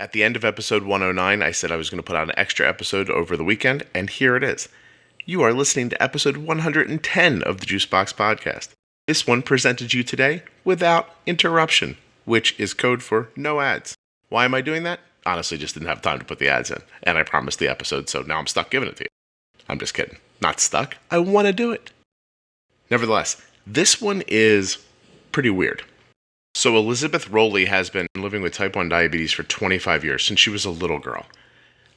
At the end of episode 109, I said I was going to put out an extra episode over the weekend, and here it is. You are listening to episode 110 of the Juicebox Podcast. This one presented you today without interruption, which is code for no ads. Why am I doing that? Honestly, just didn't have time to put the ads in, and I promised the episode, so now I'm stuck giving it to you. I'm just kidding. Not stuck. I want to do it. Nevertheless, this one is pretty weird. So Elizabeth Rowley has been living with type 1 diabetes for 25 years, since she was a little girl.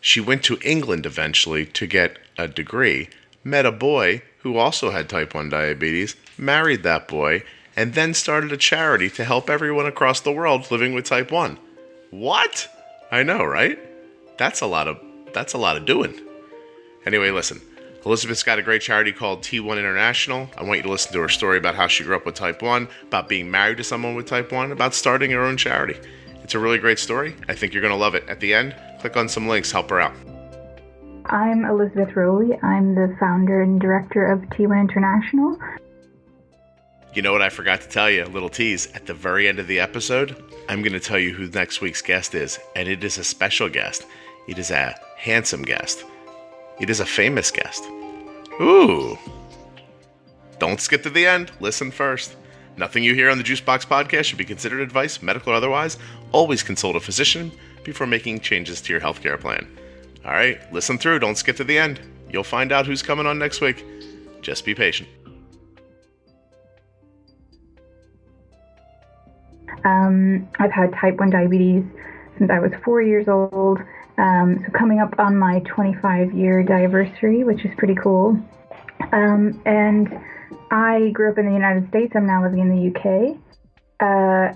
She went to England eventually to get a degree, met a boy who also had type 1 diabetes, married that boy, and then started a charity to help everyone across the world living with type 1. What? I know, right? That's a lot of doing. Anyway, listen. Elizabeth's got a great charity called T1 International. I want you to listen to her story about how she grew up with type 1, about being married to someone with type 1, about starting her own charity. It's a really great story. I think you're going to love it. At the end, click on some links, help her out. I'm Elizabeth Rowley. I'm the founder and director of T1 International. You know what I forgot to tell you? A little tease. At the very end of the episode, I'm going to tell you who next week's guest is. And it is a special guest. It is a handsome guest. It is a famous guest. Ooh. Don't skip to the end. Listen first. Nothing you hear on the Juicebox Podcast should be considered advice, medical or otherwise. Always consult a physician before making changes to your healthcare plan. All right, listen through. Don't skip to the end. You'll find out who's coming on next week. Just be patient. I've had type 1 diabetes since I was 4 years old. So coming up on my 25-year anniversary, which is pretty cool. And I grew up in the United States. I'm now living in the UK.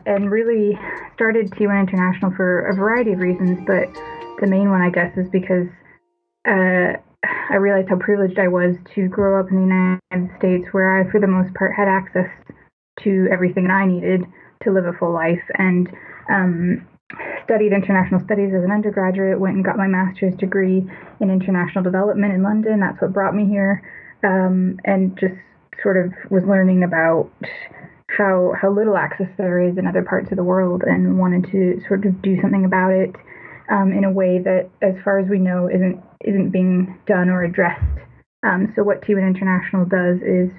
And really started T1 International for a variety of reasons, but the main one, I guess, is because I realized how privileged I was to grow up in the United States, where I, for the most part, had access to everything I needed to live a full life, and studied international studies as an undergraduate, went and got my master's degree in international development in London. That's what brought me here, and just sort of was learning about how little access there is in other parts of the world, and wanted to sort of do something about it in a way that, as far as we know, isn't being done or addressed. So what T1 International does is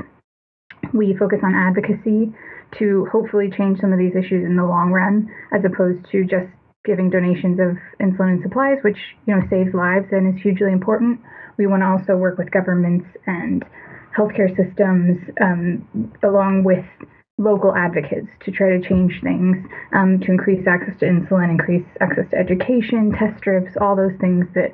we focus on advocacy to hopefully change some of these issues in the long run, as opposed to just giving donations of insulin and supplies, which, saves lives and is hugely important. We want to also work with governments and healthcare systems, along with local advocates, to try to change things, to increase access to insulin, increase access to education, test strips, all those things that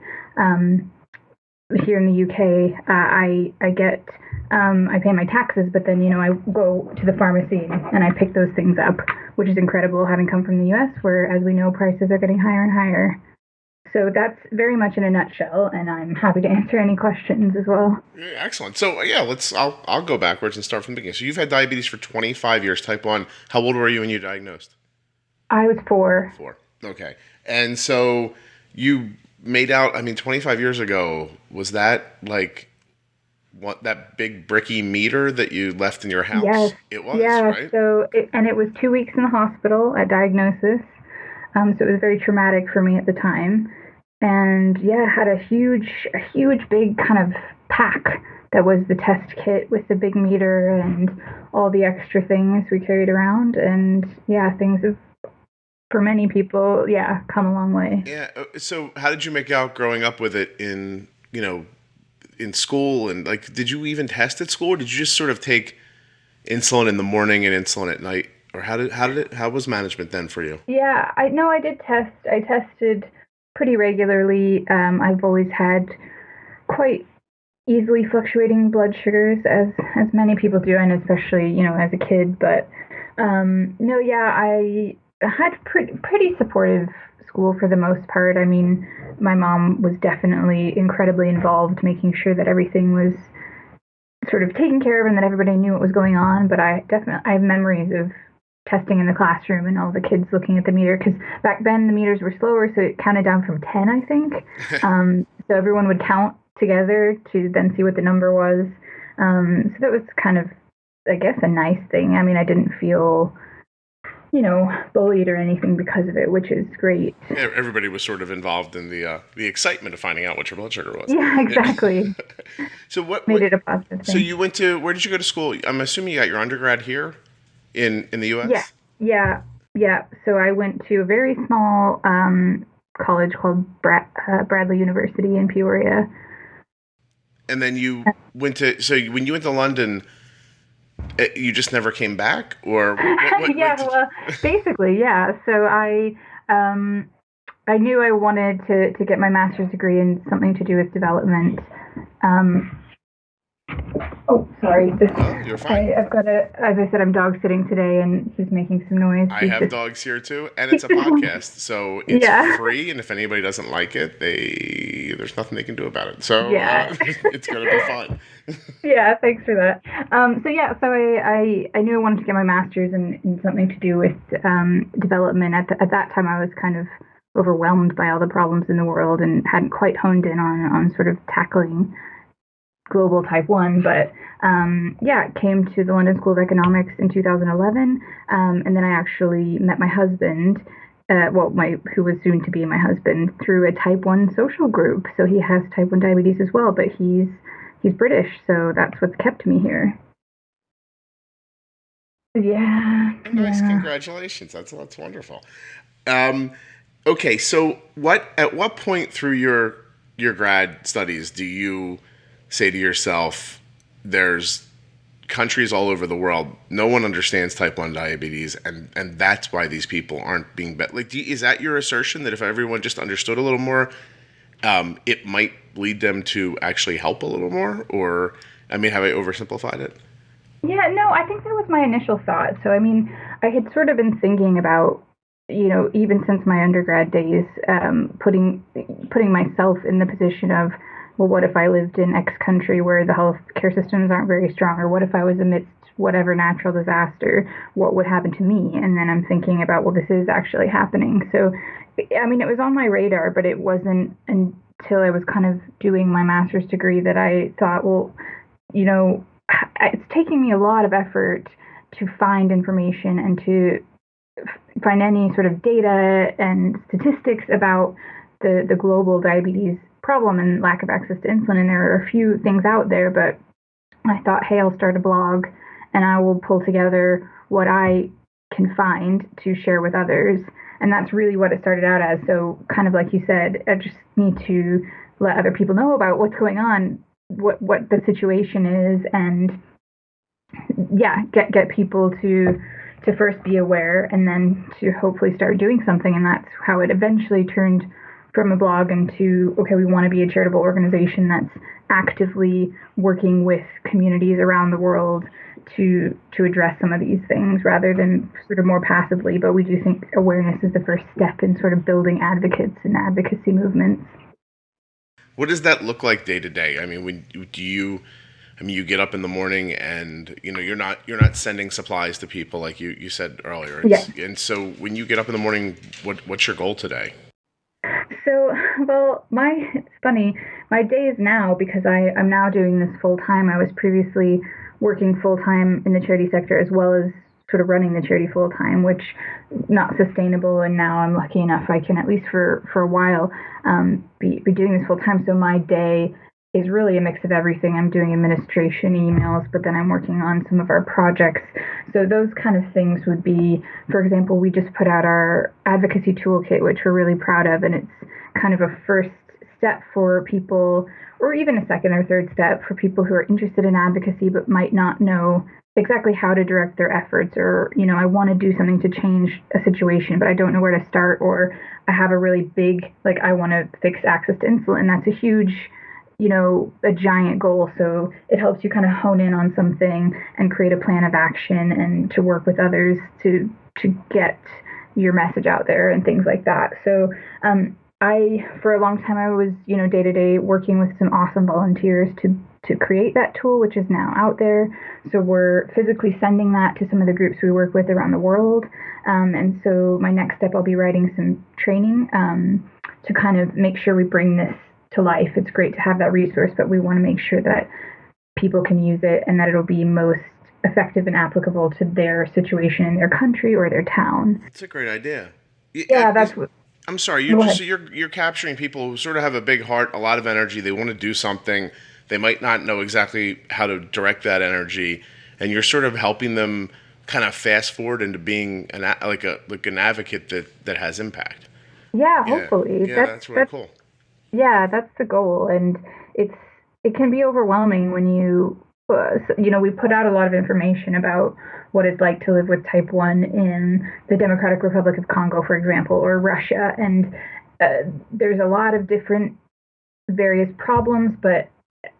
here in the UK, I get. I pay my taxes, but then, I go to the pharmacy and I pick those things up, which is incredible, having come from the US, where, as we know, prices are getting higher and higher. So that's very much in a nutshell, and I'm happy to answer any questions as well. Yeah, excellent. So I'll go backwards and start from the beginning. So you've had diabetes for 25 years, type 1. How old were you when you diagnosed? I was 4. 4. Okay. And so you made out, 25 years ago, was that like that big bricky meter that you left in your house? Yes. It was, yeah, right? So it was 2 weeks in the hospital at diagnosis. So it was very traumatic for me at the time. And had a huge big kind of pack that was the test kit with the big meter and all the extra things we carried around. And things have, for many people, come a long way. Yeah. So how did you make out growing up with it in school? And did you even test at school, or did you just sort of take insulin in the morning and insulin at night? Or how was management then for you? Yeah, I did test. I tested pretty regularly. I've always had quite easily fluctuating blood sugars, as many people do, and especially, as a kid. But I had pretty supportive school for the most part. My mom was definitely incredibly involved, making sure that everything was sort of taken care of and that everybody knew what was going on. But I have memories of testing in the classroom and all the kids looking at the meter, because back then the meters were slower, so it counted down from 10, I think. So everyone would count together to then see what the number was. So that was kind of, I guess, a nice thing. I didn't feel bullied or anything because of it, which is great. Everybody was sort of involved in the excitement of finding out what your blood sugar was. Yeah, exactly. So what made it a positive so thing. you went to, where did you go to school? I'm assuming you got your undergrad here in the U.S.? Yeah. So I went to a very small college called Bradley University in Peoria. And then you went to, so when you went to London, you just never came back, or basically, yeah. So I knew I wanted to get my master's degree in something to do with development. Oh, sorry. You're fine. I've got as I said, I'm dog sitting today, and he's making some noise. I have dogs here too, and it's a podcast, so it's free. And if anybody doesn't like it, there's nothing they can do about it. So it's gonna be fun. Yeah, thanks for that. So I knew I wanted to get my master's in something to do with development. At that time, I was kind of overwhelmed by all the problems in the world and hadn't quite honed in on sort of tackling global type 1, but came to the London School of Economics in 2011, and then I actually met my husband, who was soon to be my husband, through a type 1 social group. So he has type 1 diabetes as well, but he's British, so that's what's kept me here. Yeah. Nice, congratulations. That's wonderful. Okay, so at what point through your grad studies do you say to yourself, there's countries all over the world, no one understands type 1 diabetes, and that's why these people aren't being better? Like, is that your assertion, that if everyone just understood a little more, it might lead them to actually help a little more? Or, I mean, have I oversimplified it? Yeah, no, I think that was my initial thought. So, I mean, I had sort of been thinking about, even since my undergrad days, putting myself in the position of, well, what if I lived in X country where the health care systems aren't very strong? Or what if I was amidst whatever natural disaster? What would happen to me? And then I'm thinking about, well, this is actually happening. So, I mean, it was on my radar, but it wasn't until I was kind of doing my master's degree that I thought, well, it's taking me a lot of effort to find information and to find any sort of data and statistics about the global diabetes problem and lack of access to insulin. And there are a few things out there, but I thought, hey, I'll start a blog and I will pull together what I can find to share with others. And that's really what it started out as. So kind of like you said, I just need to let other people know about what's going on, what the situation is, and get people to first be aware and then to hopefully start doing something. And that's how it eventually turned from a blog into, okay, we want to be a charitable organization that's actively working with communities around the world to address some of these things rather than sort of more passively. But we do think awareness is the first step in sort of building advocates and advocacy movements. What does that look like day to day? I mean, you get up in the morning and, you're not sending supplies to people like you said earlier. And so when you get up in the morning, what's your goal today? So, well, it's funny. My days now, because I'm now doing this full time. I was previously working full time in the charity sector as well as sort of running the charity full time, which not sustainable. And now I'm lucky enough I can, at least for a while, be doing this full time. So my day is really a mix of everything. I'm doing administration, emails, but then I'm working on some of our projects. So those kind of things would be, for example, we just put out our advocacy toolkit, which we're really proud of, and it's kind of a first step for people, or even a second or third step for people who are interested in advocacy but might not know exactly how to direct their efforts, or, I want to do something to change a situation, but I don't know where to start, or I have a really big, I want to fix access to insulin. That's a huge, a giant goal. So it helps you kind of hone in on something and create a plan of action and to work with others to get your message out there and things like that. So for a long time, I was, day to day working with some awesome volunteers to create that tool, which is now out there. So we're physically sending that to some of the groups we work with around the world. And so my next step, I'll be writing some training to kind of make sure we bring this to life. It's great to have that resource, but we want to make sure that people can use it and that it'll be most effective and applicable to their situation in their country or their town. It's a great idea. Yeah, that's what. I'm sorry. You're capturing people who sort of have a big heart, a lot of energy. They want to do something. They might not know exactly how to direct that energy, and you're sort of helping them kind of fast forward into being an advocate that has impact. Yeah, hopefully. Yeah, that's really cool. Yeah, that's the goal, and it can be overwhelming when we put out a lot of information about what it's like to live with type 1 in the Democratic Republic of Congo, for example, or Russia, and there's a lot of different various problems, but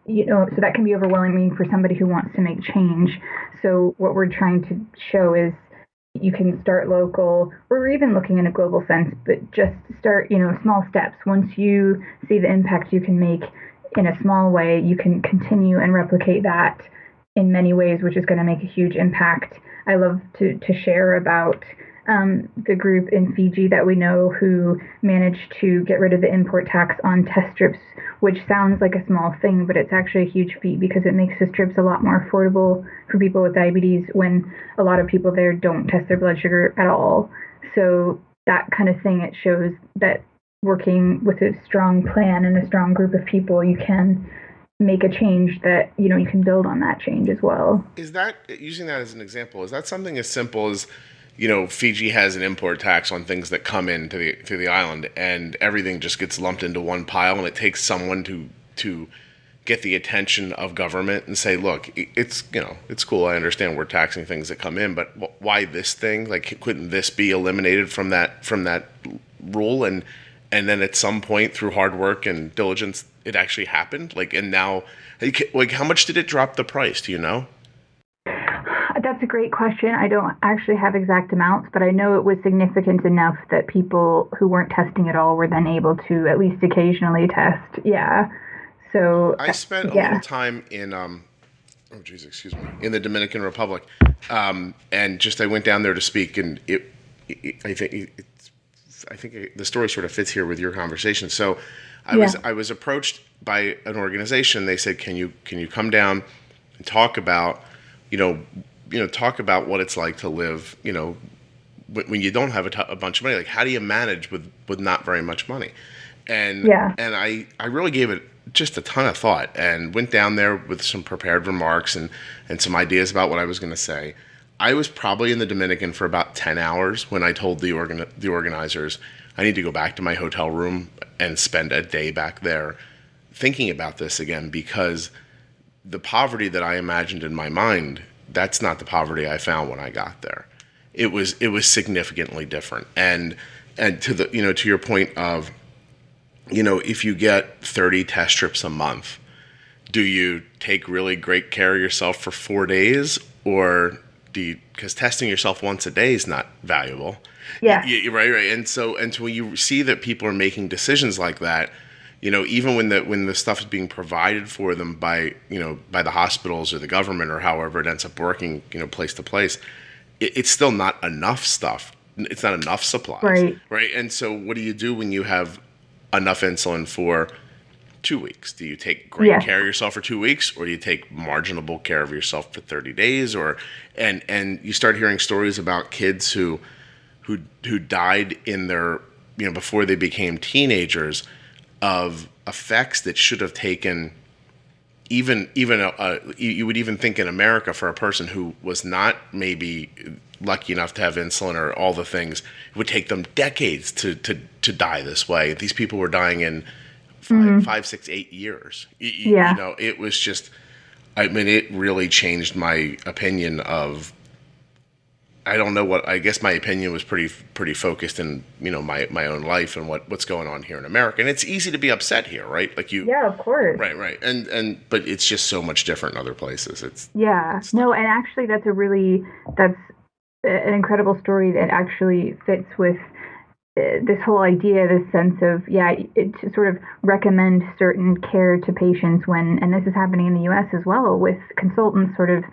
so that can be overwhelming for somebody who wants to make change. So what we're trying to show is you can start local, or we're even looking in a global sense, but just start, small steps. Once you see the impact you can make in a small way, you can continue and replicate that in many ways, which is going to make a huge impact. I love to share about the group in Fiji that we know who managed to get rid of the import tax on test strips, which sounds like a small thing, but it's actually a huge feat because it makes the strips a lot more affordable for people with diabetes when a lot of people there don't test their blood sugar at all. So that kind of thing, it shows that working with a strong plan and a strong group of people, you can make a change that, you can build on that change as well. Is that, using that as an example, is that something as simple as, Fiji has an import tax on things that come into the island, and everything just gets lumped into one pile, and it takes someone to get the attention of government and say, look, it's cool. I understand we're taxing things that come in, but why this thing? Like, couldn't this be eliminated from that rule? And then at some point through hard work and diligence, it actually happened. And now, how much did it drop the price? Do you know? That's a great question. I don't actually have exact amounts, but I know it was significant enough that people who weren't testing at all were then able to at least occasionally test. Yeah. So I spent a little time in in the Dominican Republic, and I went down there to speak, and I think the story sort of fits here with your conversation. So I was approached by an organization. They said, "Can you come down and talk about talk about what it's like to live when you don't have a bunch of money? Like, how do you manage with not very much money?" And I really gave it just a ton of thought and went down there with some prepared remarks and some ideas about what I was going to say. I was probably in the Dominican for about 10 hours when I told the organizers I need to go back to my hotel room and spend a day back there thinking about this again, because the poverty that I imagined in my mind, that's not the poverty I found when I got there. It was significantly different. And to to your point of, if you get 30 test strips a month, do you take really great care of yourself for 4 days, or because testing yourself once a day is not valuable. Yeah. Right. And so when you see that people are making decisions like that, even when the stuff is being provided for them by the hospitals or the government or however it ends up working, place to place, it's still not enough stuff. It's not enough supplies. Right. And so what do you do when you have enough insulin for 2 weeks? Do you take great care of yourself for 2 weeks, or do you take marginable care of yourself for 30 days? And you start hearing stories about kids who died in their, before they became teenagers, of effects that should have taken even you would even think in America, for a person who was not maybe lucky enough to have insulin or all the things, it would take them decades to die this way. These people were dying in 5, 6, 8 years. It was just, it really changed my opinion of, I don't know what, I guess my opinion was pretty focused in, my own life and what's going on here in America. And it's easy to be upset here, right? Yeah, of course. Right. But it's just so much different in other places. And actually that's an incredible story that actually fits with this whole idea, this sense of, to sort of recommend certain care to patients and this is happening in the U.S. as well, with consultants sort of,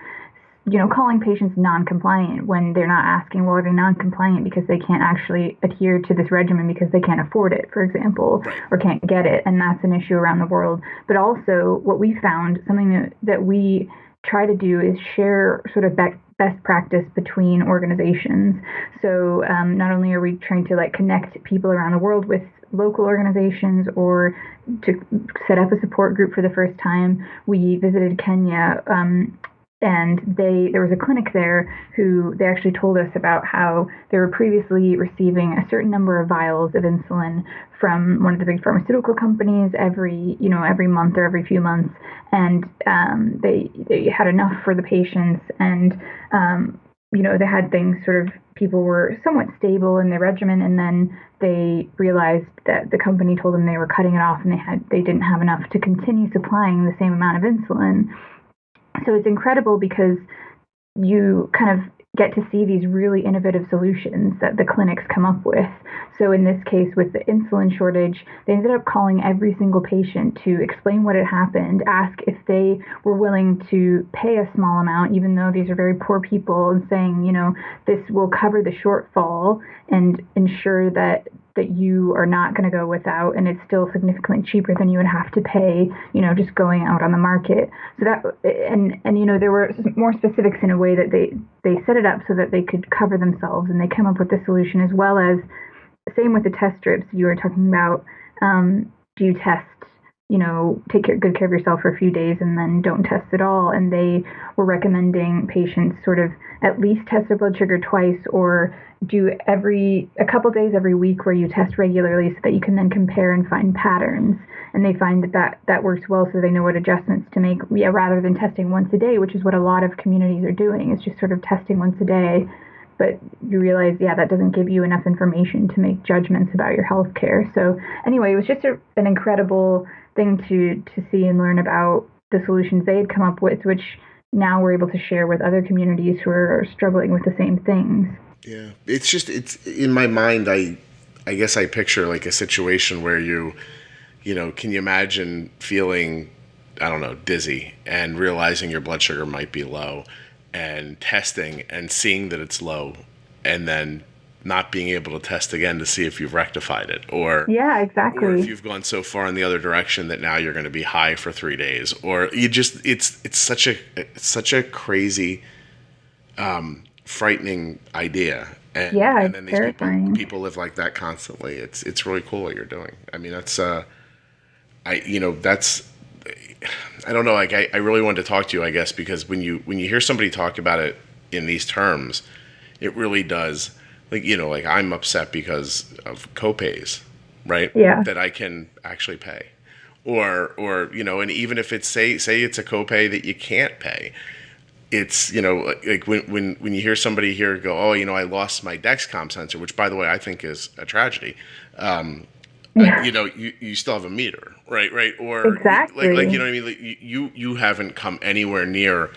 calling patients non-compliant when they're not asking, well, are they non-compliant because they can't actually adhere to this regimen because they can't afford it, for example, or can't get it. And that's an issue around the world. But also what we found, something that we try to do is share sort of best practice between organizations. So not only are we trying to like connect people around the world with local organizations or to set up a support group for the first time, we visited Kenya. And there was a clinic there who they actually told us about how they were previously receiving a certain number of vials of insulin from one of the big pharmaceutical companies every month or every few months, and they had enough for the patients, and they had things sort of, people were somewhat stable in their regimen, and then they realized that the company told them they were cutting it off, and they didn't have enough to continue supplying the same amount of insulin. So it's incredible because you kind of get to see these really innovative solutions that the clinics come up with. So in this case, with the insulin shortage, they ended up calling every single patient to explain what had happened, ask if they were willing to pay a small amount, even though these are very poor people, and saying, this will cover the shortfall and ensure that you are not going to go without, and it's still significantly cheaper than you would have to pay, just going out on the market. So that, and there were more specifics in a way that they set it up so that they could cover themselves, and they came up with the solution, as well as same with the test strips you were talking about. Do you test, take good care of yourself for a few days and then don't test at all? And they were recommending patients sort of at least test their blood sugar twice, or do a couple days every week where you test regularly, so that you can then compare and find patterns. And they find that works well, so they know what adjustments to make, rather than testing once a day, which is what a lot of communities are doing. It's just sort of testing once a day. But you realize, that doesn't give you enough information to make judgments about your health care. So anyway, it was just an incredible thing to see and learn about the solutions they had come up with, which now we're able to share with other communities who are struggling with the same things. Yeah, it's in my mind, I guess I picture like a situation where can you imagine feeling, I don't know, dizzy and realizing your blood sugar might be low, and testing and seeing that it's low, and then not being able to test again to see if you've rectified it, or exactly, or if you've gone so far in the other direction that now you're going to be high for 3 days, or it's such a crazy, frightening idea. And then these people live like that constantly. It's really cool what you're doing. I mean, that's I don't know. Like I really wanted to talk to you, I guess, because when you hear somebody talk about it in these terms, it really does. Like I'm upset because of copays, right? Yeah. That I can actually pay, or and even if it's say it's a copay that you can't pay, it's like when you hear somebody here go, oh, I lost my Dexcom sensor, which by the way I think is a tragedy. You still have a meter, right? Or exactly. like what I mean? Like you haven't come anywhere near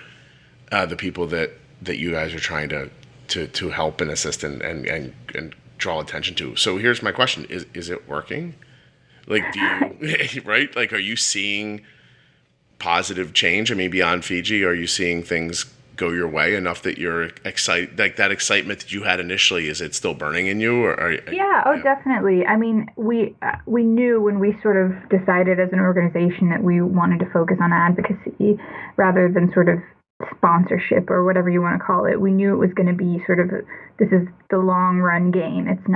the people that you guys are trying to help and assist and draw attention to. So here's my question: Is it working? Like, do you right? Like, are you seeing positive change? I mean, beyond Fiji, are you seeing things go your way enough that you're excited? Like that excitement that you had initially, is it still burning in you? Or definitely. I mean, we knew when we sort of decided as an organization that we wanted to focus on advocacy rather than sort of sponsorship or whatever you want to call it. We knew it was going to be sort of this is the long run game. It's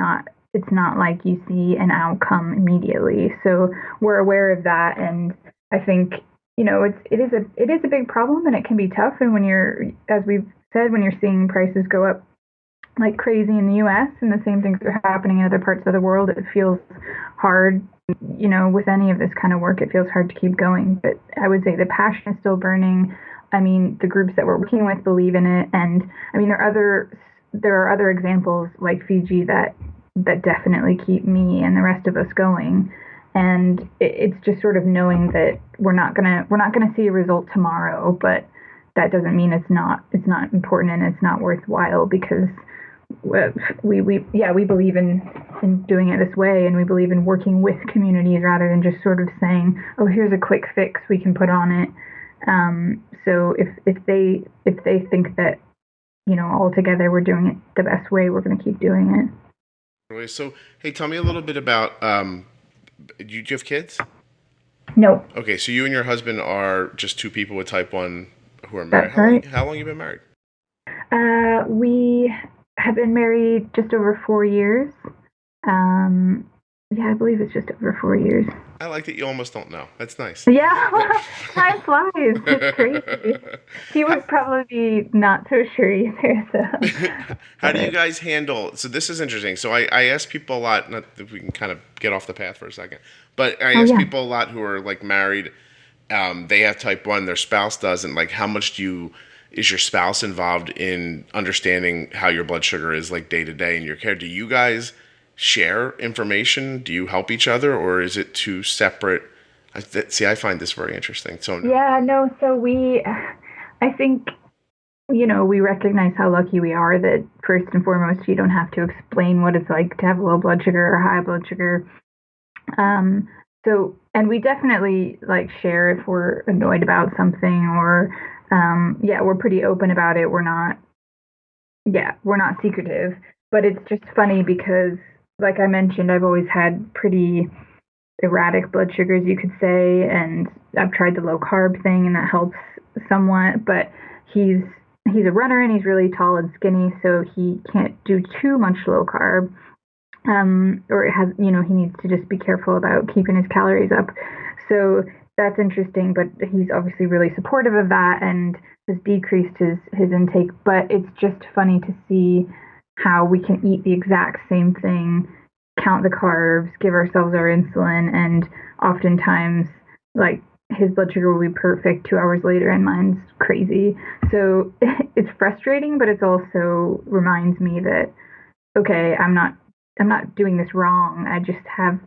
not like you see an outcome immediately. So we're aware of that, and I think it is a big problem, and it can be tough. And when as we've said, when you're seeing prices go up like crazy in the U.S. and the same things are happening in other parts of the world, it feels hard. With any of this kind of work, it feels hard to keep going. But I would say the passion is still burning. I mean, the groups that we're working with believe in it, and I mean there are other examples like Fiji that definitely keep me and the rest of us going. And it's just sort of knowing that we're not gonna see a result tomorrow, but that doesn't mean it's not important and it's not worthwhile, because we believe in doing it this way, and we believe in working with communities rather than just sort of saying, oh, here's a quick fix we can put on it. So if they think that all together we're doing it the best way, we're going to keep doing it. So hey, tell me a little bit about. Do you have kids? No. Okay, so you and your husband are just two people with type 1 who are married. That's right. How long you been married? We have been married just over 4 years. Yeah, I believe it's just over 4 years. I like that you almost don't know. That's nice. Yeah, time flies. It's crazy. He would probably be not so sure either. So. How do you guys handle? So this is interesting. So I ask people a lot. Not if we can kind of get off the path for a second, but I ask people a lot who are like married. They have type 1. Their spouse doesn't. Like, how much is your spouse involved in understanding how your blood sugar is like day to day in your care? Do you guys share information? Do you help each other, or is it two separate? I find this very interesting. So I think, we recognize how lucky we are that first and foremost, you don't have to explain what it's like to have low blood sugar or high blood sugar. And we definitely like share if we're annoyed about something, or we're pretty open about it. We're not secretive, but it's just funny because, like I mentioned, I've always had pretty erratic blood sugars, you could say, and I've tried the low carb thing, and that helps somewhat. But he's a runner, and he's really tall and skinny, so he can't do too much low carb. Or it has, he needs to just be careful about keeping his calories up. So that's interesting, but he's obviously really supportive of that and has decreased his intake. But it's just funny to see how we can eat the exact same thing, count the carbs, give ourselves our insulin, and oftentimes, like, his blood sugar will be perfect 2 hours later and mine's crazy. So it's frustrating, but it also reminds me that, okay, I'm not doing this wrong. I just have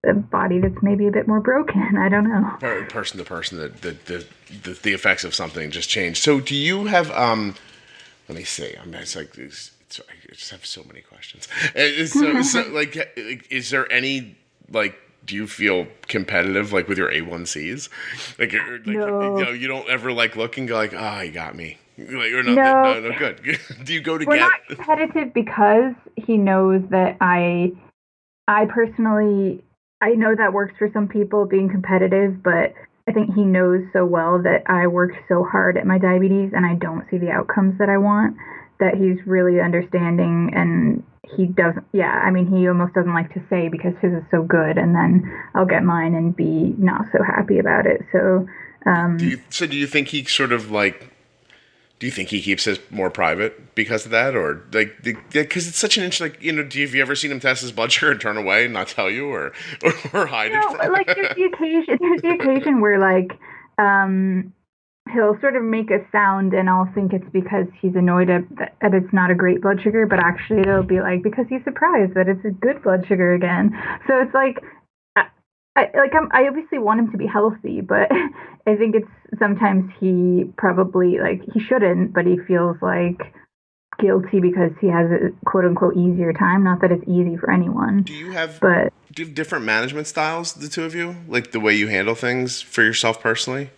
a body that's maybe a bit more broken. I don't know. Person to person, the effects of something just change. So do you have, let me see, it's like, I just have so many questions. So is there any, like, do you feel competitive, like, with your A1Cs? No. You don't ever, like, look and go, like, oh, you got me. Like, or no, good. Do you go to We're not competitive because he knows that I personally, I know that works for some people, being competitive, but I think he knows so well that I worked so hard at my diabetes and I don't see the outcomes that I want, that he's really understanding. And he doesn't, he almost doesn't like to say because his is so good, and then I'll get mine and be not so happy about it. So, do you think he sort of like, do you think he keeps his more private because of that, or like, because it's such an interesting, like, have you ever seen him test his blood sugar and turn away and not tell you, or hide it from? Like, there's the occasion where, like, he'll sort of make a sound, and I'll think it's because he's annoyed that it's not a great blood sugar, but actually it'll be like because he's surprised that it's a good blood sugar again. So it's like, I obviously want him to be healthy, but I think it's sometimes he probably, like, he shouldn't, but he feels like guilty because he has a quote unquote easier time. Not that it's easy for anyone. Do you have different management styles, the two of you? Like the way you handle things for yourself personally?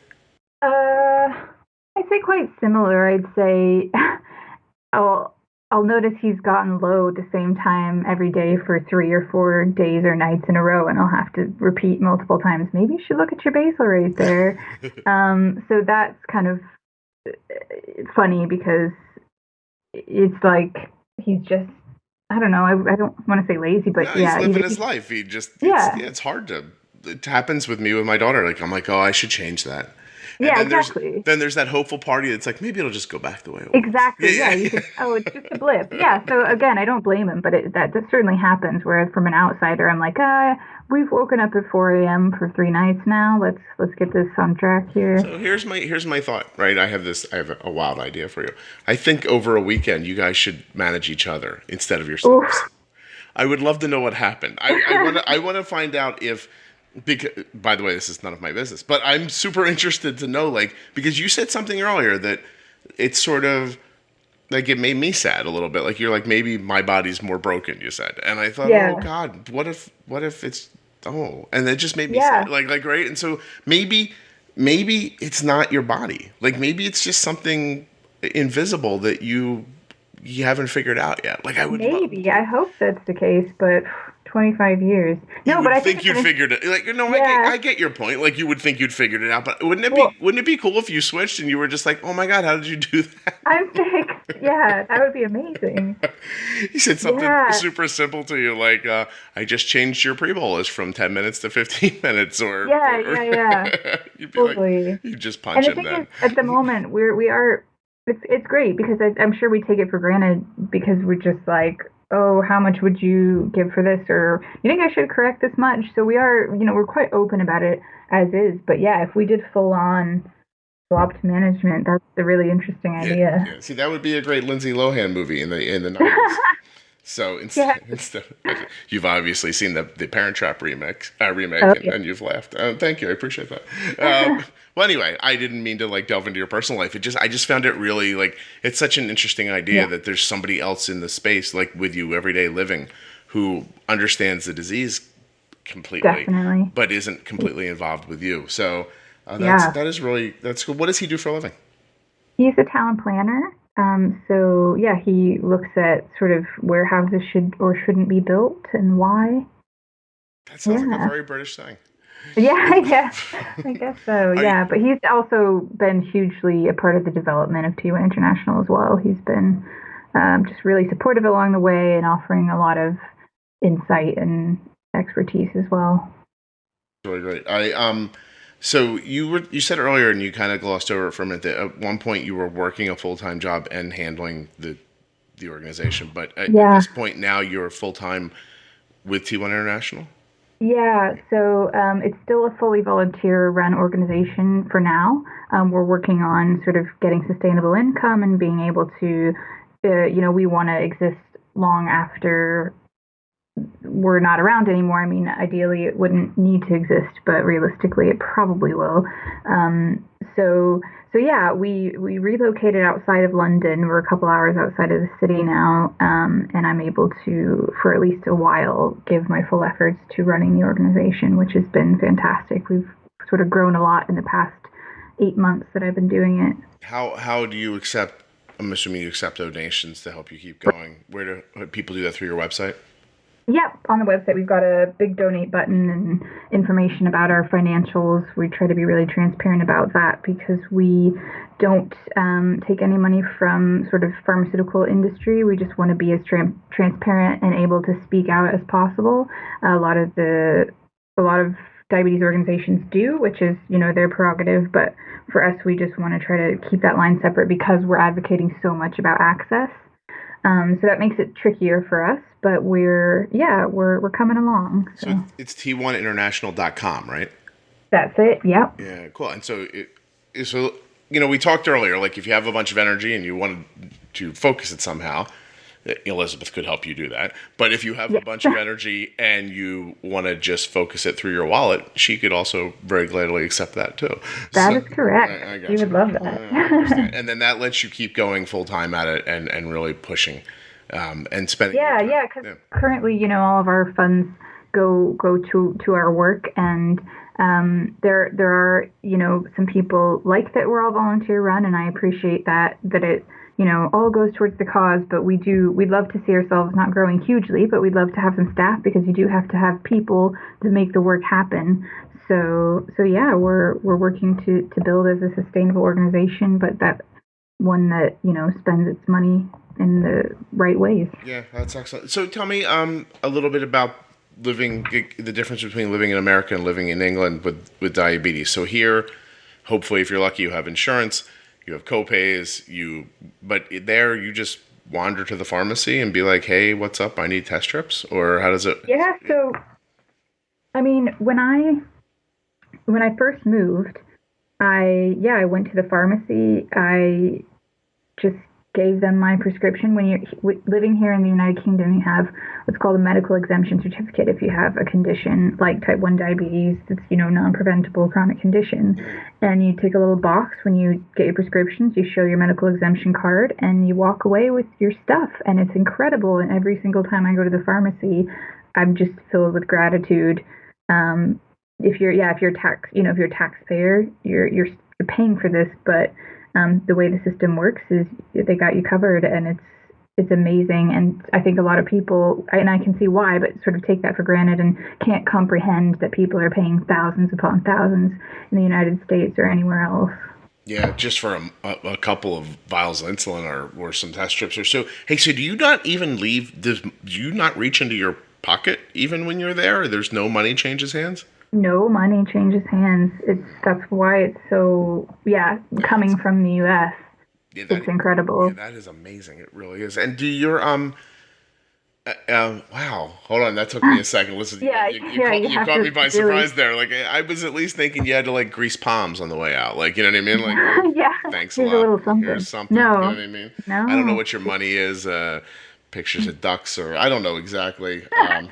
I'd say quite similar. I'd say I'll notice he's gotten low at the same time every day for 3 or 4 days or nights in a row, and I'll have to repeat multiple times, maybe you should look at your basal rate there. So that's kind of funny because it's like he's just, I don't know, I don't want to say lazy, but he's living his life. He just, it's hard to, it happens with me with my daughter. Like, I'm like, oh, I should change that. And exactly. Then there's that hopeful party that's like, maybe it'll just go back the way it was. Exactly, yeah. You could, it's just a blip. Yeah, so again, I don't blame him, but that certainly happens, where from an outsider, I'm like, we've woken up at 4 a.m. for 3 nights now. Let's get this on track here. So here's my thought, right? I have a wild idea for you. I think over a weekend, you guys should manage each other instead of yourselves. Oof. I would love to know what happened. I want to find out if... Because, by the way, this is none of my business, but I'm super interested to know, like, because you said something earlier that it's sort of like, it made me sad a little bit. Like, you're like, maybe my body's more broken, you said. And I thought, oh God, what if it's, and it just made me sad. Like, right. And so maybe it's not your body. Like, maybe it's just something invisible that you haven't figured out yet. Like, I would I hope that's the case, but 25 years. No, but I think you'd figured it. Like, no, yeah. I get your point. Like, you would think you'd figured it out, but wouldn't it be cool if you switched and you were just like, oh my God, how did you do that? I'm sick. Yeah, that would be amazing. He said something super simple to you, like, I just changed your pre-bolus from 10 minutes to 15 minutes, or yeah. You'd be totally. like, you just punch him then. At the moment, we are. It's great because I'm sure we take it for granted because we're just like, oh, how much would you give for this? Or you think I should correct this much? So we are, we're quite open about it as is. But yeah, if we did full on swapped management, that's a really interesting idea. Yeah. See, that would be a great Lindsay Lohan movie in the 90s. So instead, you've obviously seen the Parent Trap remake, and you've laughed. Thank you, I appreciate that. Well, anyway, I didn't mean to like delve into your personal life. I just found it really like it's such an interesting idea that there's somebody else in the space like with you everyday living who understands the disease completely, definitely, but isn't completely involved with you. So that's cool. What does he do for a living? He's a town planner. So yeah, he looks at sort of where houses should or shouldn't be built and why. That sounds like a very British thing. Yeah, I guess so. Yeah, but he's also been hugely a part of the development of T1 International as well. He's been just really supportive along the way and offering a lot of insight and expertise as well. Really great. So you said earlier, and you kind of glossed over it for a minute, that at one point you were working a full-time job and handling the organization, but at this point now you're full-time with T1 International? Yeah, so it's still a fully volunteer-run organization for now. We're working on sort of getting sustainable income and being able to, we want to exist long after we're not around anymore. I mean, ideally it wouldn't need to exist, but realistically it probably will. So yeah, we relocated outside of London. We're a couple hours outside of the city now, and I'm able to, for at least a while, give my full efforts to running the organization, which has been fantastic. We've sort of grown a lot in the past 8 months that I've been doing it. How do you accept, I'm assuming you accept donations to help you keep going. Where do people do that, through your website? Yep, on the website we've got a big donate button and information about our financials. We try to be really transparent about that because we don't take any money from sort of pharmaceutical industry. We just want to be as transparent and able to speak out as possible. A lot of diabetes organizations do, which is, their prerogative, but for us we just want to try to keep that line separate because we're advocating so much about access. So that makes it trickier for us, but we're coming along. So it's t1international.com, right? That's it. Yep. Yeah, cool. And so we talked earlier, like if you have a bunch of energy and you wanted to focus it somehow, Elizabeth could help you do that. But if you have a bunch of energy and you want to just focus it through your wallet, she could also very gladly accept that too. That is correct. She would love that. And then that lets you keep going full time at it and really pushing and spending. Yeah, because currently, all of our funds go to our work, and there are some people like that we're all volunteer run, and I appreciate that it all goes towards the cause, but we'd love to see ourselves not growing hugely, but we'd love to have some staff because you do have to have people to make the work happen. So yeah, we're working to build as a sustainable organization, but that one that, spends its money in the right ways. Yeah, that's excellent. So tell me a little bit about the difference between living in America and living in England with diabetes. So here, hopefully, if you're lucky, you have insurance. You have co-pays, but there you just wander to the pharmacy and be like, hey, what's up? I need test strips? Or how does it? Yeah, so, I mean, when I first moved, I went to the pharmacy. I just gave them my prescription. When you're living here in the United Kingdom, you have what's called a medical exemption certificate if you have a condition like type 1 diabetes that's, non-preventable chronic condition. And you take a little box when you get your prescriptions, you show your medical exemption card, and you walk away with your stuff. And it's incredible. And every single time I go to the pharmacy, I'm just filled with gratitude. If you're a taxpayer, you're paying for this, but the way the system works is they got you covered, and it's amazing. And I think a lot of people, and I can see why, but sort of take that for granted and can't comprehend that people are paying thousands upon thousands in the United States or anywhere else. Yeah, just for a couple of vials of insulin or some test strips or so. Hey, so do you not even do you not reach into your pocket even when you're there? Or there's no money changes hands? No money changes hands. That's why it's so, coming from the U.S., it's incredible. Yeah, that is amazing. It really is. And do your, wow, hold on. That took me a second. Listen, you caught me by surprise there. Like, I was at least thinking you had to, like, grease palms on the way out. Like, you know what I mean? Like, yeah. Thanks a lot. A little something. Here's something. No. You know what I mean? No. I don't know what your money is. Pictures of ducks, or I don't know exactly.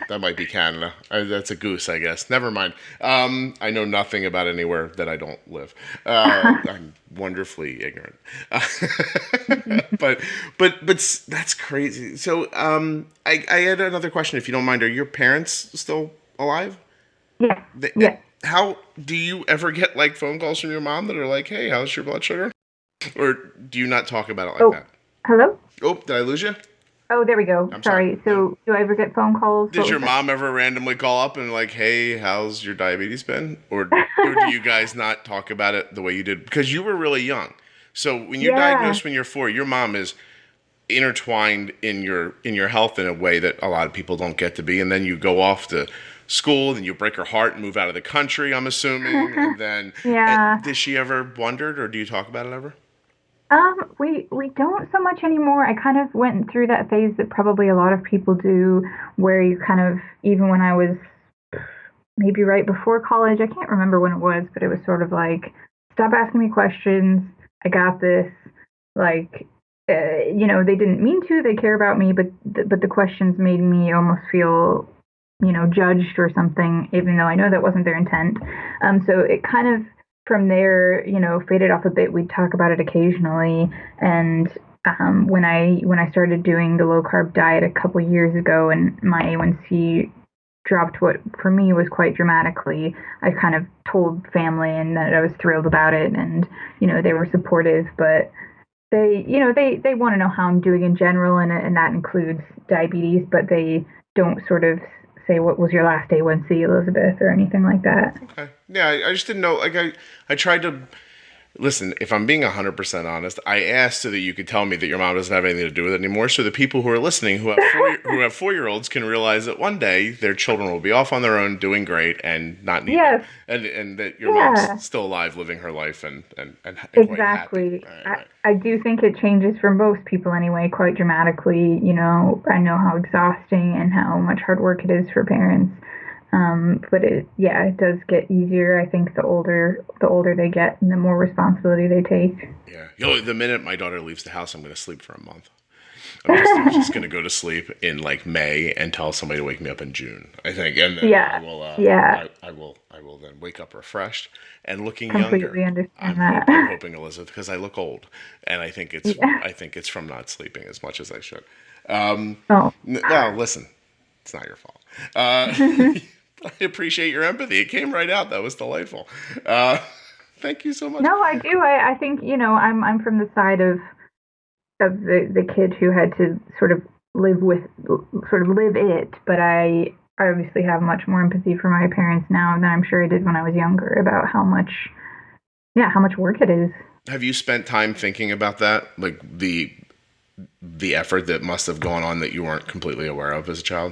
That might be Canada. That's a goose, I guess. Never mind. I know nothing about anywhere that I don't live. I'm wonderfully ignorant. but that's crazy. So I had another question, if you don't mind. Are your parents still alive? Yeah. Yeah. How do you ever get like phone calls from your mom that are like, "Hey, how's your blood sugar?" Or do you not talk about it like that? Hello? Oh, did I lose you? Oh, there we go. I'm sorry. So, do I ever get phone calls? Did your mom ever randomly call up and like, "Hey, how's your diabetes been?" Or do you guys not talk about it the way you did? Because you were really young. So when you're diagnosed when you're 4, your mom is intertwined in your health in a way that a lot of people don't get to be. And then you go off to school, and you break her heart and move out of the country, I'm assuming. And then, did she ever wondered, or do you talk about it ever? We don't so much anymore. I kind of went through that phase that probably a lot of people do, where you kind of, even when I was maybe right before college, I can't remember when it was, but it was sort of like, stop asking me questions. I got this. Like, they didn't mean to. They care about me, but the questions made me almost feel, judged or something, even though I know that wasn't their intent. So it kind of, from there, faded off a bit. We'd talk about it occasionally. And when I started doing the low carb diet a couple years ago, and my A1C dropped what for me was quite dramatically, I kind of told family and that I was thrilled about it, and they were supportive, but they want to know how I'm doing in general, and that includes diabetes, but they don't sort of say, what was your last A1C, Elizabeth, or anything like that. Okay. Yeah, I just didn't know. Like, I tried to listen. If I'm being 100% honest, I asked so that you could tell me that your mom doesn't have anything to do with it anymore, so the people who are listening who have 4-year-olds can realize that one day their children will be off on their own, doing great, and not need them. And that your mom's still alive, living her life, and exactly. Quite happy. Right. I do think it changes for most people anyway, quite dramatically. I know how exhausting and how much hard work it is for parents. But it does get easier. I think the older they get and the more responsibility they take. Yeah. The minute my daughter leaves the house, I'm going to sleep for a month. I'm just going to go to sleep in like May and tell somebody to wake me up in June, I think. And then I will then wake up refreshed and looking completely younger. Understand I'm hoping, Elizabeth, because I look old, and I think it's from not sleeping as much as I should. Well, listen, it's not your fault. I appreciate your empathy. It came right out. That was delightful. Thank you so much. No, I do. I think, I'm from the side of the kid who had to sort of live it, but I obviously have much more empathy for my parents now than I'm sure I did when I was younger, about how much work it is. Have you spent time thinking about that? Like the effort that must have gone on that you weren't completely aware of as a child?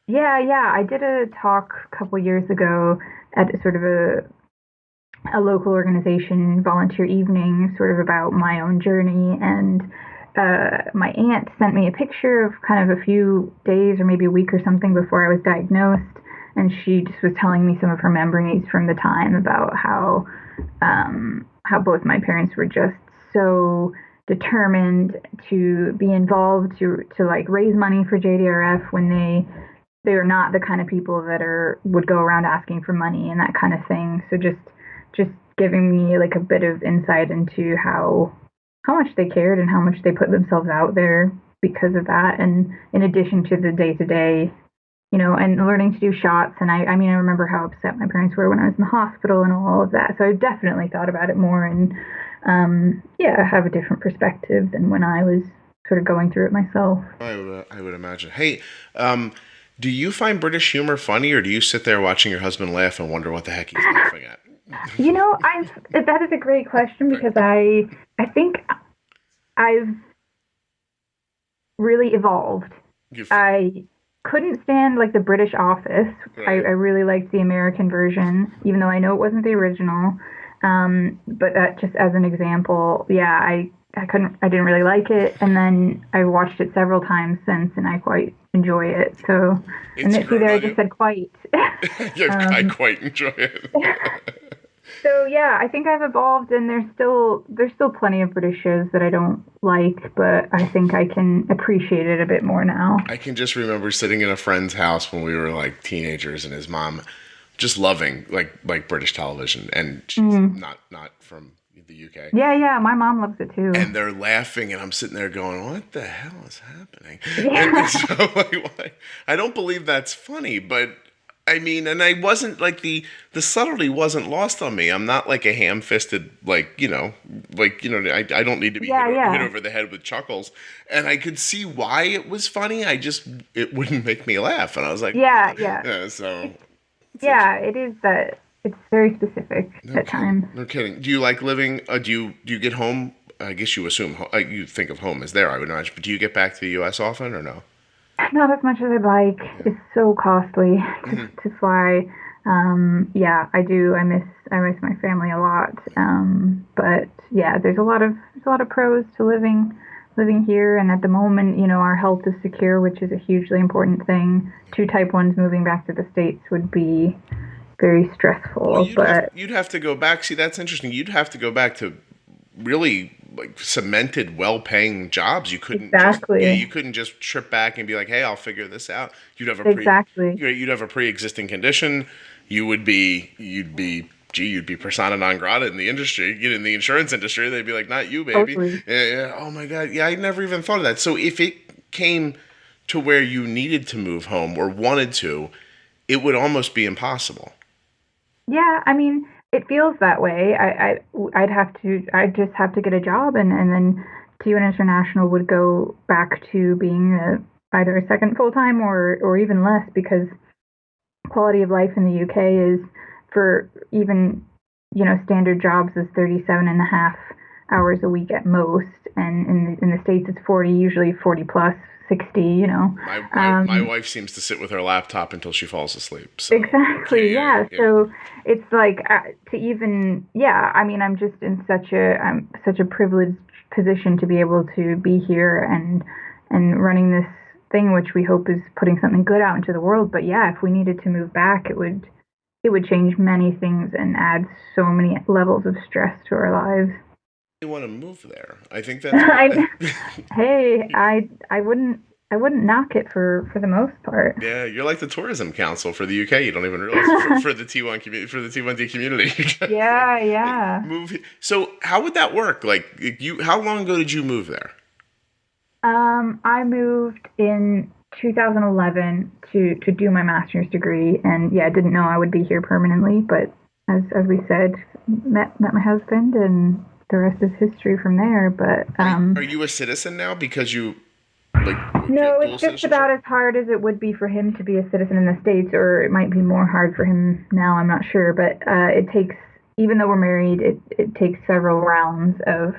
Yeah. I did a talk a couple years ago at sort of a local organization volunteer evening, sort of about my own journey, and my aunt sent me a picture of kind of a few days or maybe a week or something before I was diagnosed, and she just was telling me some of her memories from the time about how both my parents were just so determined to be involved, to like raise money for JDRF when they are not the kind of people that would go around asking for money and that kind of thing. So just giving me like a bit of insight into how much they cared and how much they put themselves out there because of that. And in addition to the day-to-day, and learning to do shots. And I remember how upset my parents were when I was in the hospital and all of that. So I've definitely thought about it more and, have a different perspective than when I was sort of going through it myself. I would imagine. Hey, do you find British humor funny, or do you sit there watching your husband laugh and wonder what the heck he's laughing at? That is a great question, because I think I've really evolved. I couldn't stand like the British Office. Right. I really liked the American version, even though I know it wasn't the original. But that just as an example, I didn't really like it, and then I watched it several times since, and I quite enjoy it. So, and there I just said quite. I quite enjoy it. So yeah, I think I've evolved, and there's still plenty of British shows that I don't like, but I think I can appreciate it a bit more now. I can just remember sitting in a friend's house when we were like teenagers, and his mom just loving like British television, and she's not from the UK. Yeah, my mom loves it too. And they're laughing, and I'm sitting there going, "What the hell is happening?" Yeah. And so I don't believe that's funny, but I mean, and I wasn't like the subtlety wasn't lost on me. I'm not like a ham-fisted I don't need to be hit over the head with chuckles. And I could see why it was funny. It wouldn't make me laugh, and I was like, yeah. So it is that it's very specific at times. No kidding. Do you like living? Do you get home? I guess you assume you think of home as there, I would imagine. But do you get back to the U.S. often or no? Not as much as I'd like. It's so costly to fly. I do. I miss my family a lot. But yeah, there's a lot of pros to living here. And at the moment, our health is secure, which is a hugely important thing. 2 type 1s moving back to the States would be very stressful. Well, you'd have to go back. See, that's interesting. You'd have to go back to really like cemented, well-paying jobs. You couldn't you couldn't just trip back and be like, "Hey, I'll figure this out." You'd have you'd have a pre-existing condition. You'd be persona non grata in the industry, in the insurance industry. They'd be like, "Not you, baby." Totally. Yeah. Oh my God. Yeah, I never even thought of that. So if it came to where you needed to move home or wanted to, it would almost be impossible. Yeah, I mean, it feels that way. I'd just have to get a job, and then THEM International would go back to being either a second full-time or even less, because quality of life in the UK is, for even, standard jobs, is 37.5 hours a week at most. And in the States, it's 40, usually 40 plus, 60, My wife seems to sit with her laptop until she falls asleep. So. Exactly, yeah. So it's like I mean, I'm just in such a privileged position to be able to be here and running this thing, which we hope is putting something good out into the world. But yeah, if we needed to move back, it would change many things and add so many levels of stress to our lives. You want to move there? I think that's. Hey, I wouldn't knock it for the most part. Yeah, you're like the tourism council for the UK. You don't even realize for the T1 community, for the T1D community. Yeah. Move. So how would that work? Like how long ago did you move there? I moved in 2011 to do my master's degree, and I didn't know I would be here permanently. But as we said, met my husband, and the rest is history from there. But are you a citizen now because you No, it's just about as hard as it would be for him to be a citizen in the States, or it might be more hard for him now. I'm not sure, but it takes, even though we're married, it takes several rounds of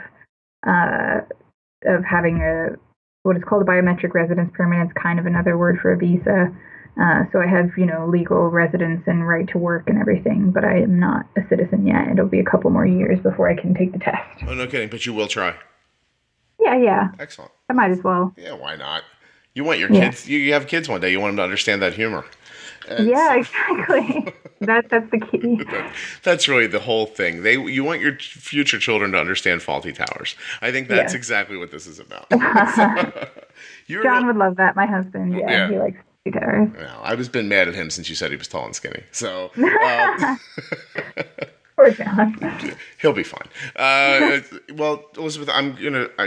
having what is called a biometric residence permit. It's kind of another word for a visa. So I have, legal residence and right to work and everything, but I am not a citizen yet. It'll be a couple more years before I can take the test. Oh, no kidding, but you will try. Yeah. Excellent. I might as well. Yeah, why not? You want your kids, you have kids one day, you want them to understand that humor. Exactly. That's the key. That's really the whole thing. You want your future children to understand faulty towers. I think that's exactly what this is about. John would love that, my husband. Yeah. He likes faulty towers. Well, I've been mad at him since you said he was tall and skinny. So poor John. He'll be fine. Well, Elizabeth, I'm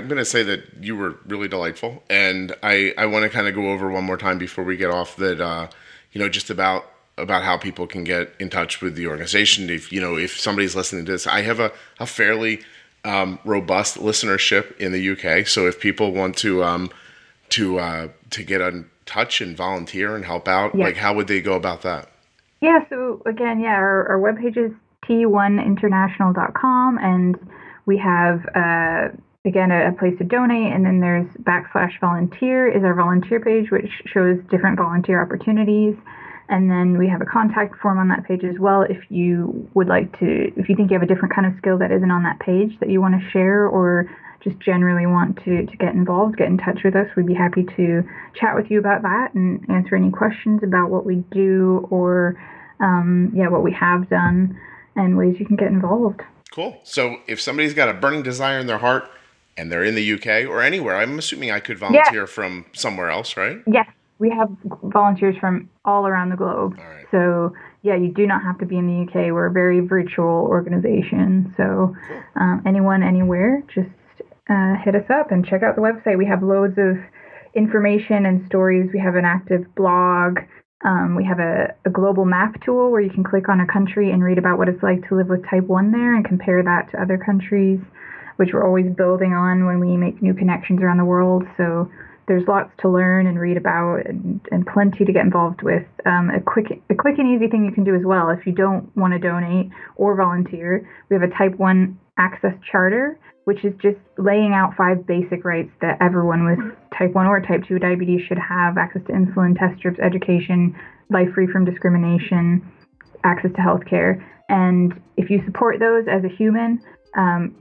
gonna say that you were really delightful, and I want to kind of go over one more time before we get off that just about how people can get in touch with the organization. If somebody's listening to this, I have a fairly robust listenership in the UK. So if people want to get in touch and volunteer and help out, Yeah. like how would they go about that? Yeah, so again, our webpage is t1international.com, and we have, again, a place to donate, and then there's /volunteer is our volunteer page, which shows different volunteer opportunities. And then we have a contact form on that page as well if you would like to, if you think you have a different kind of skill that isn't on that page that you want to share, or just generally want to get involved, get in touch with us. We'd be happy to chat with you about that and answer any questions about what we do or, what we have done and ways you can get involved. Cool. So if somebody's got a burning desire in their heart and they're in the UK or anywhere, I'm assuming I could volunteer from somewhere else, right? Yes. We have volunteers from all around the globe. All right. So, you do not have to be in the UK. We're a very virtual organization. So, anyone, anywhere, just hit us up and check out the website. We have loads of information and stories. We have an active blog. We have a global map tool where you can click on a country and read about what it's like to live with type 1 there and compare that to other countries, which we're always building on when we make new connections around the world. So, there's lots to learn and read about and plenty to get involved with. A quick and easy thing you can do as well if you don't want to donate or volunteer. We have a Type 1 Access Charter, which is just laying out 5 basic rights that everyone with Type 1 or Type 2 diabetes should have: access to insulin, test strips, education, life free from discrimination, access to healthcare. And if you support those as a human,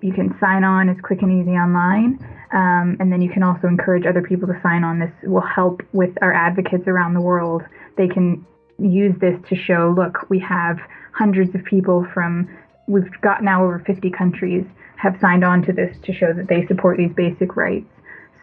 you can sign on. It's quick and easy online. And then you can also encourage other people to sign on. This will help with our advocates around the world. They can use this to show, look, we have hundreds of people we've got now over 50 countries have signed on to this to show that they support these basic rights.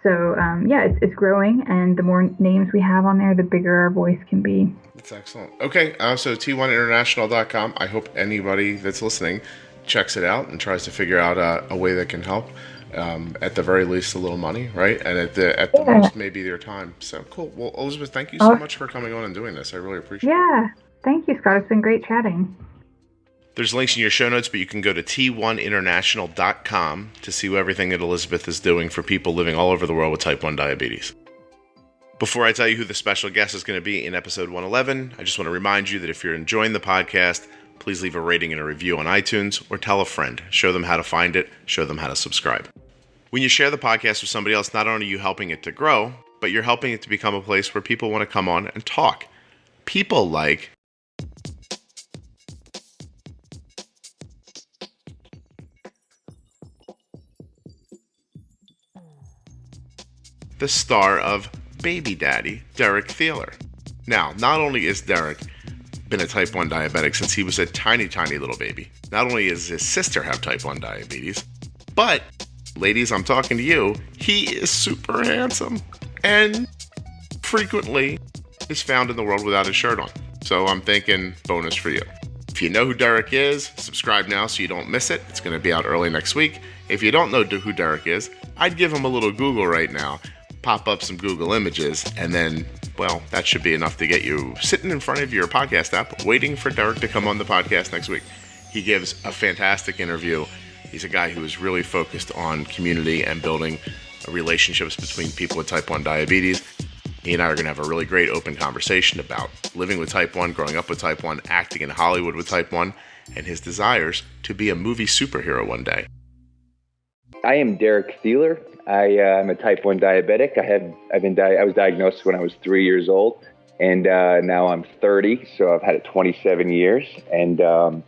So, it's growing, and the more names we have on there, the bigger our voice can be. That's excellent. Okay, so t1international.com. I hope anybody that's listening checks it out and tries to figure out a way that can help. At the very least, a little money, right? And at the most, maybe their time. So cool. Well, Elizabeth, thank you so much for coming on and doing this. I really appreciate it. Yeah, thank you, Scott. It's been great chatting. There's links in your show notes, but you can go to t1international.com to see everything that Elizabeth is doing for people living all over the world with type 1 diabetes. Before I tell you who the special guest is going to be in episode 111, I just want to remind you that if you're enjoying the podcast, please leave a rating and a review on iTunes or tell a friend. Show them how to find it. Show them how to subscribe. When you share the podcast with somebody else, not only are you helping it to grow, but you're helping it to become a place where people want to come on and talk. People like the star of Baby Daddy, Derek Thielen. Now, not only is Derek been a type 1 diabetic since he was a tiny, tiny little baby, not only does his sister have type 1 diabetes, but, ladies, I'm talking to you, he is super handsome and frequently is found in the world without his shirt on. So I'm thinking bonus for you. If you know who Derek is, subscribe now so you don't miss it. It's going to be out early next week. If you don't know who Derek is, I'd give him a little Google right now, pop up some Google images, and then, well, that should be enough to get you sitting in front of your podcast app waiting for Derek to come on the podcast next week. He gives a fantastic interview. He's a guy who is really focused on community and building relationships between people with type 1 diabetes. He and I are going to have a really great open conversation about living with type 1, growing up with type 1, acting in Hollywood with type 1, and his desires to be a movie superhero one day. I am Derek Thielen. I'm a type 1 diabetic. I was diagnosed when I was 3 years old, and now I'm 30, so I've had it 27 years. And I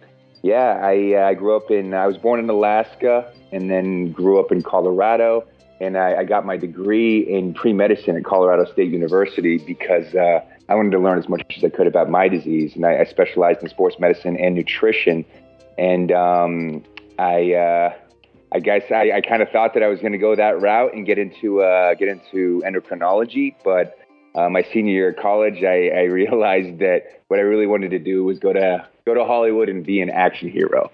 was born in Alaska and then grew up in Colorado. And I got my degree in pre-medicine at Colorado State University because I wanted to learn as much as I could about my disease. And I specialized in sports medicine and nutrition. And I guess I kind of thought that I was going to go that route and get into endocrinology. But my senior year of college, I realized that what I really wanted to do was go to Hollywood and be an action hero.